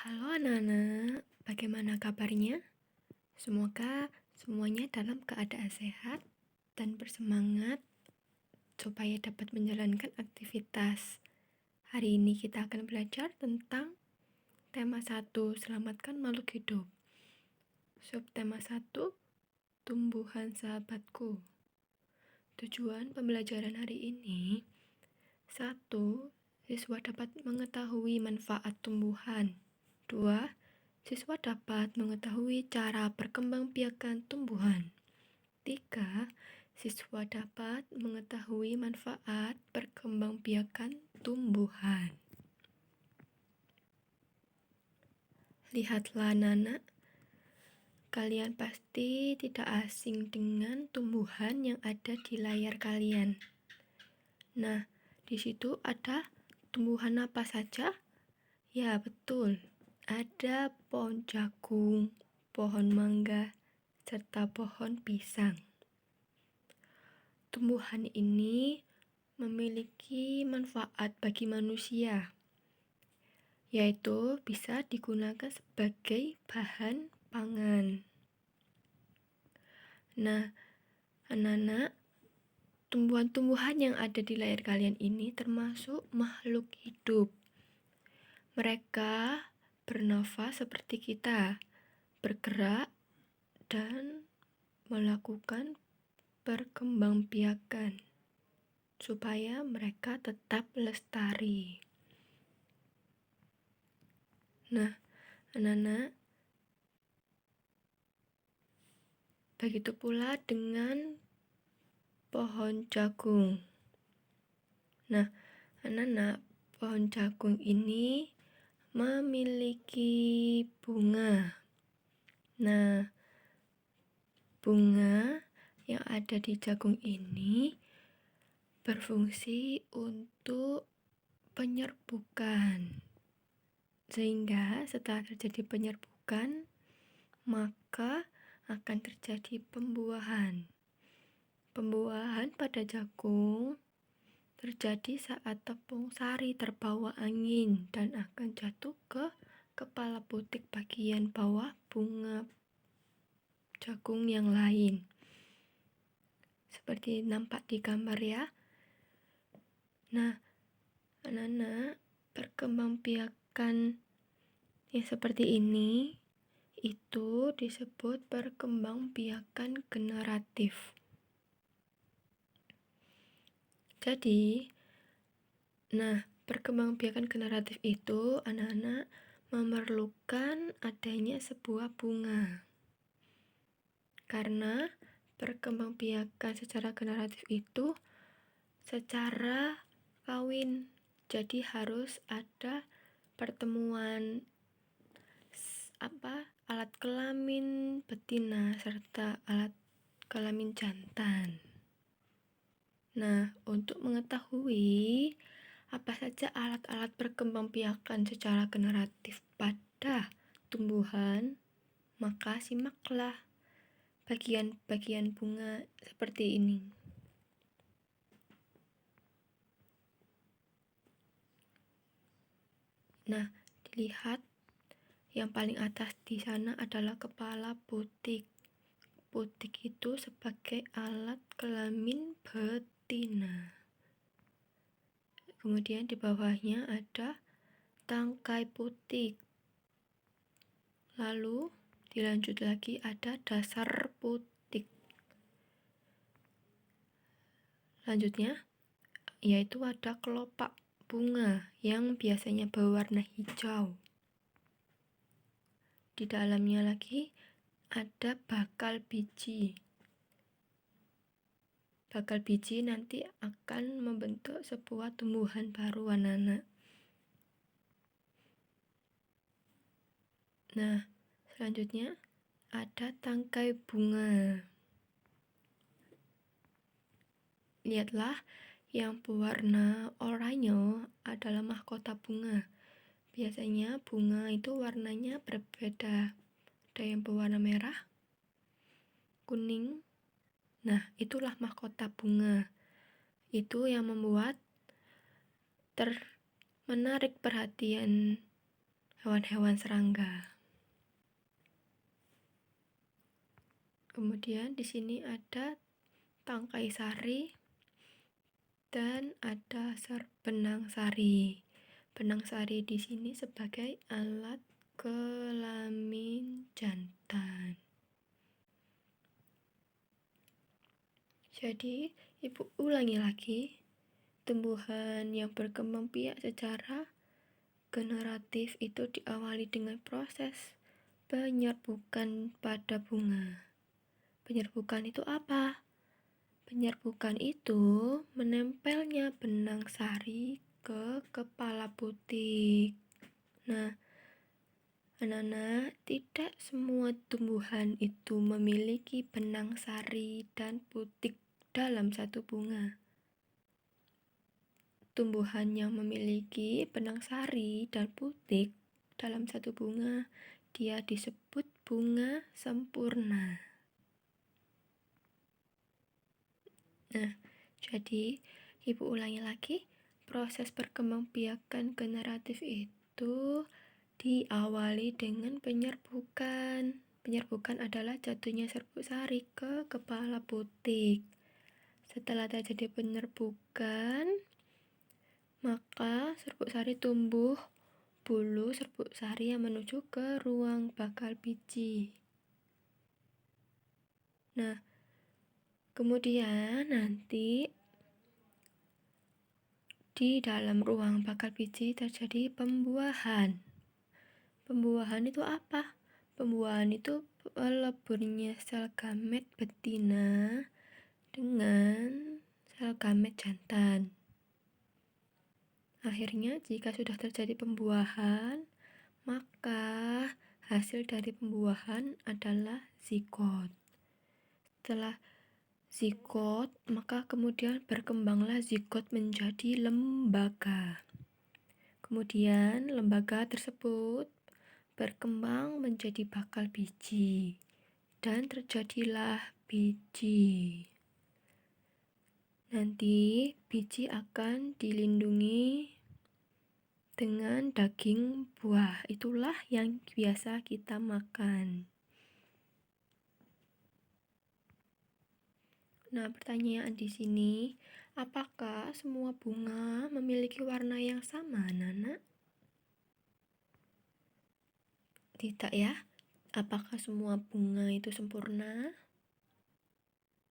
Halo anak-anak, bagaimana kabarnya? Semoga semuanya dalam keadaan sehat dan bersemangat supaya dapat menjalankan aktivitas. Hari ini kita akan belajar tentang tema 1, selamatkan makhluk hidup. Subtema 1, tumbuhan sahabatku. Tujuan pembelajaran hari ini: 1. Siswa dapat mengetahui manfaat tumbuhan. 2. Siswa dapat mengetahui cara perkembangbiakan tumbuhan. 3. Siswa dapat mengetahui manfaat perkembangbiakan tumbuhan. Lihatlah anak-anak, kalian pasti tidak asing dengan tumbuhan yang ada di layar kalian. Nah, di situ ada tumbuhan apa saja? Ya, betul. Ada pohon jagung, pohon mangga, serta pohon pisang. Tumbuhan ini memiliki manfaat bagi manusia, yaitu bisa digunakan sebagai bahan pangan. Nah, anak-anak, tumbuhan-tumbuhan yang ada di layar kalian ini termasuk makhluk hidup. Mereka bernafas seperti kita, bergerak, dan melakukan perkembangbiakan supaya mereka tetap lestari. Nah, anak-anak, begitu pula dengan pohon jagung. Nah, anak-anak, pohon jagung ini memiliki bunga. Nah, bunga yang ada di jagung ini berfungsi untuk penyerbukan. Sehingga setelah terjadi penyerbukan, maka akan terjadi pembuahan. Pembuahan pada jagung terjadi saat tepung sari terbawa angin dan akan jatuh ke kepala putik bagian bawah bunga jagung yang lain. Seperti nampak di gambar ya. Nah, anak-anak, perkembangbiakan yang seperti ini itu disebut perkembangbiakan generatif. Jadi, perkembangbiakan generatif itu anak-anak memerlukan adanya sebuah bunga. Karena perkembangbiakan secara generatif itu secara kawin. Jadi harus ada pertemuan alat kelamin betina serta alat kelamin jantan. Nah, untuk mengetahui apa saja alat-alat perkembangbiakan secara generatif pada tumbuhan, maka simaklah bagian-bagian bunga seperti ini. Nah, dilihat yang paling atas di sana adalah kepala putik. Putik itu sebagai alat kelamin betina. Kemudian di bawahnya ada tangkai putik. Lalu dilanjut lagi ada dasar putik. Lanjutnya yaitu ada kelopak bunga yang biasanya berwarna hijau. Di dalamnya lagi ada bakal biji. Bakal biji nanti akan membentuk sebuah tumbuhan baru anak-anak. Nah, selanjutnya ada tangkai bunga. Lihatlah, yang berwarna oranye adalah mahkota bunga. Biasanya bunga itu warnanya berbeda. Ada yang berwarna merah, kuning. Nah, itulah mahkota bunga. Itu yang membuat menarik perhatian hewan-hewan serangga. Kemudian di sini ada tangkai sari dan ada benang sari. Benang sari di sini sebagai alat kelamin jantan. Jadi, Ibu ulangi lagi. Tumbuhan yang berkembang biak secara generatif itu diawali dengan proses penyerbukan pada bunga. Penyerbukan itu apa? Penyerbukan itu menempelnya benang sari ke kepala putik. Nah, anak-anak, tidak semua tumbuhan itu memiliki benang sari dan putik dalam satu bunga. Tumbuhan yang memiliki benang sari dan putik dalam satu bunga, dia disebut bunga sempurna. Nah, jadi Ibu ulangi lagi, proses perkembangbiakan generatif itu diawali dengan penyerbukan. Penyerbukan adalah jatuhnya serbuk sari ke kepala putik. Setelah terjadi penyerbukan, maka serbuk sari tumbuh bulu serbuk sari yang menuju ke ruang bakal biji. Nah, kemudian nanti di dalam ruang bakal biji terjadi pembuahan. Pembuahan itu apa? Pembuahan itu peleburnya sel gamet betina dengan sel gamet jantan. Akhirnya, jika sudah terjadi pembuahan, maka hasil dari pembuahan adalah zigot. Setelah zigot, maka kemudian berkembanglah zigot menjadi lembaga. Kemudian lembaga tersebut berkembang menjadi bakal biji dan terjadilah biji. Nanti biji akan dilindungi dengan daging buah. Itulah yang biasa kita makan. Nah, pertanyaan di sini, apakah semua bunga memiliki warna yang sama, anak-anak? Tidak ya. Apakah semua bunga itu sempurna?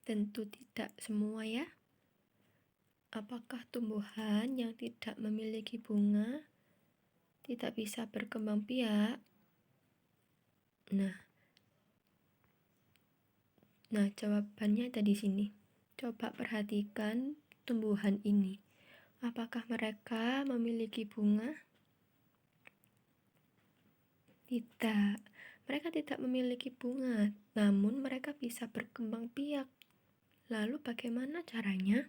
Tentu tidak semua ya. Apakah tumbuhan yang tidak memiliki bunga tidak bisa berkembang biak? Nah, jawabannya ada di sini. Coba perhatikan tumbuhan ini. Apakah mereka memiliki bunga? Tidak. Mereka tidak memiliki bunga, namun mereka bisa berkembang biak. Lalu bagaimana caranya?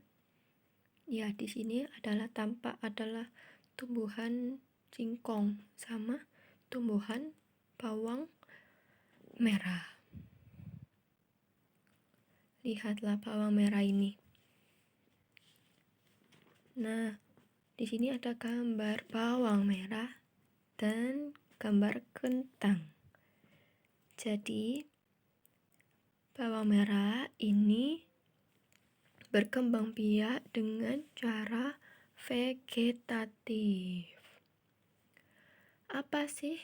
Ya, di sini tampak adalah tumbuhan singkong sama tumbuhan bawang merah. Lihatlah bawang merah ini. Nah, di sini ada gambar bawang merah dan gambar kentang. Jadi, bawang merah ini berkembang biak dengan cara vegetatif. Apa sih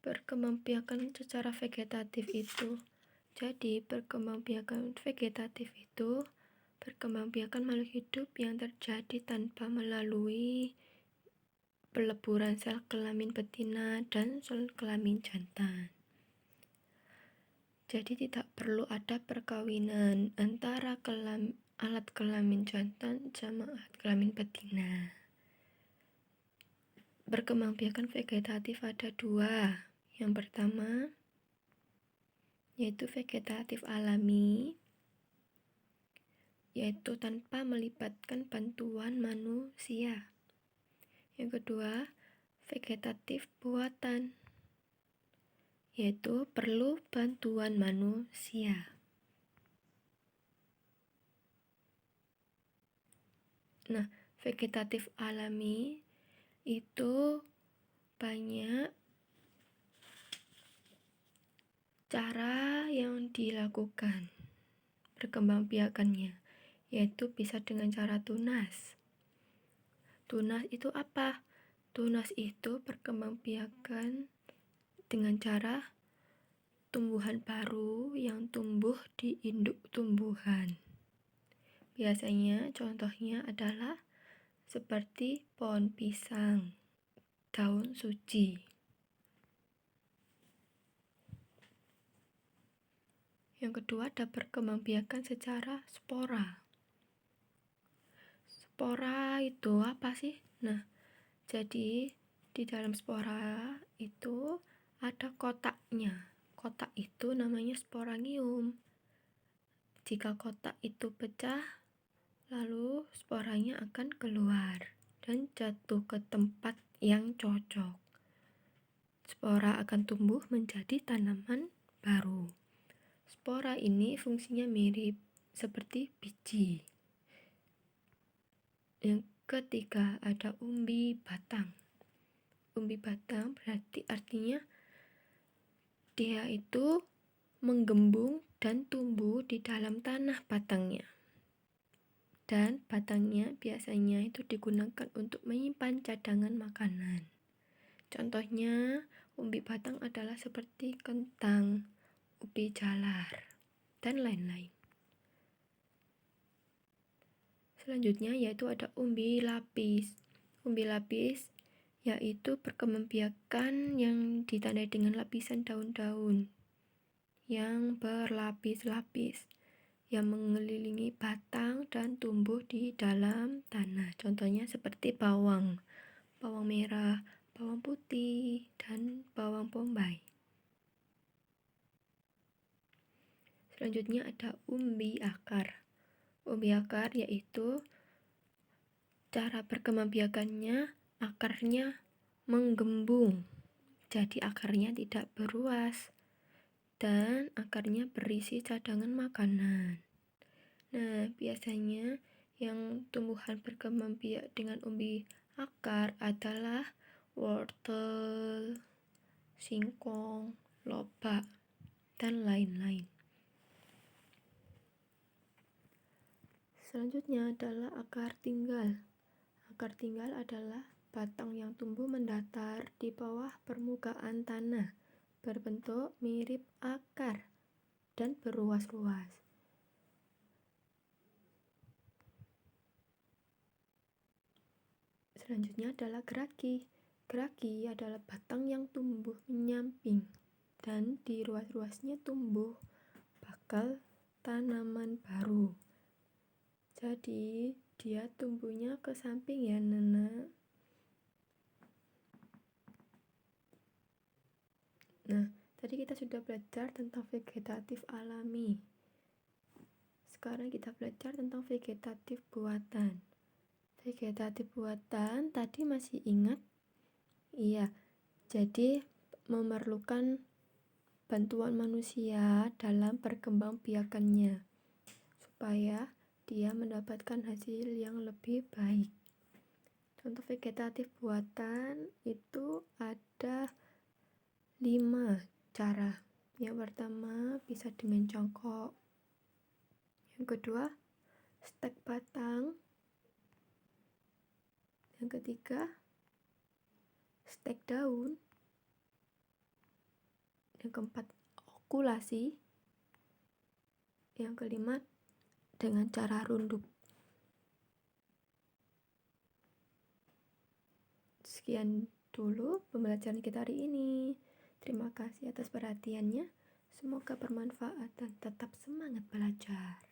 perkembangbiakan secara vegetatif itu? Jadi, perkembangbiakan vegetatif itu perkembangbiakan makhluk hidup yang terjadi tanpa melalui peleburan sel kelamin betina dan sel kelamin jantan. Jadi, tidak perlu ada perkawinan antara alat kelamin jantan sama alat kelamin betina. Perkembangbiakan vegetatif ada dua. Yang pertama, yaitu vegetatif alami, yaitu tanpa melibatkan bantuan manusia. Yang kedua, vegetatif buatan, yaitu perlu bantuan manusia. Nah, vegetatif alami itu banyak Cara yang dilakukan perkembangbiakannya yaitu bisa dengan cara tunas. Tunas itu apa? Tunas itu perkembangbiakan dengan cara tumbuhan baru yang tumbuh di induk tumbuhan. Biasanya contohnya adalah seperti pohon pisang, daun suci. Yang kedua ada perkembangbiakan secara spora. Spora itu apa sih? Nah, jadi di dalam spora itu ada kotaknya. Kotak itu namanya sporangium. Jika kotak itu pecah, lalu sporanya akan keluar dan jatuh ke tempat yang cocok. Spora akan tumbuh menjadi tanaman baru. Spora ini fungsinya mirip seperti biji. Yang ketiga ada umbi batang. Umbi batang berarti artinya dia itu menggembung dan tumbuh di dalam tanah batangnya. Dan batangnya biasanya itu digunakan untuk menyimpan cadangan makanan. Contohnya, umbi batang adalah seperti kentang, ubi jalar, dan lain-lain. Selanjutnya yaitu ada umbi lapis. Umbi lapis yaitu perkembangbiakan yang ditandai dengan lapisan daun-daun yang berlapis-lapis yang mengelilingi batang dan tumbuh di dalam tanah. Contohnya seperti bawang merah, bawang putih, dan bawang bombay. Selanjutnya ada umbi akar. Umbi akar yaitu cara perkembangbiakannya akarnya menggembung. Jadi akarnya tidak beruas dan akarnya berisi cadangan makanan. Nah, biasanya yang tumbuhan berkembangbiak dengan umbi akar adalah wortel, singkong, lobak, dan lain-lain. Selanjutnya adalah akar tinggal. Akar tinggal adalah batang yang tumbuh mendatar di bawah permukaan tanah, berbentuk mirip akar dan beruas-ruas. Selanjutnya adalah geraki. Geraki adalah batang yang tumbuh menyamping dan di ruas-ruasnya tumbuh bakal tanaman baru. Jadi dia tumbuhnya ke samping ya, Nana. Nah, tadi kita sudah belajar tentang vegetatif alami. Sekarang kita belajar tentang vegetatif buatan. Vegetatif buatan tadi masih ingat? Iya, jadi memerlukan bantuan manusia dalam perkembangbiakannya supaya dia mendapatkan hasil yang lebih baik. Contoh vegetatif buatan itu ada 5 cara. Yang pertama bisa dengan congkok. Yang kedua stek batang. Yang ketiga stek daun. Yang keempat okulasi. Yang kelima dengan cara runduk. Sekian dulu pembelajaran kita hari ini. Terima kasih atas perhatiannya. Semoga bermanfaat dan tetap semangat belajar.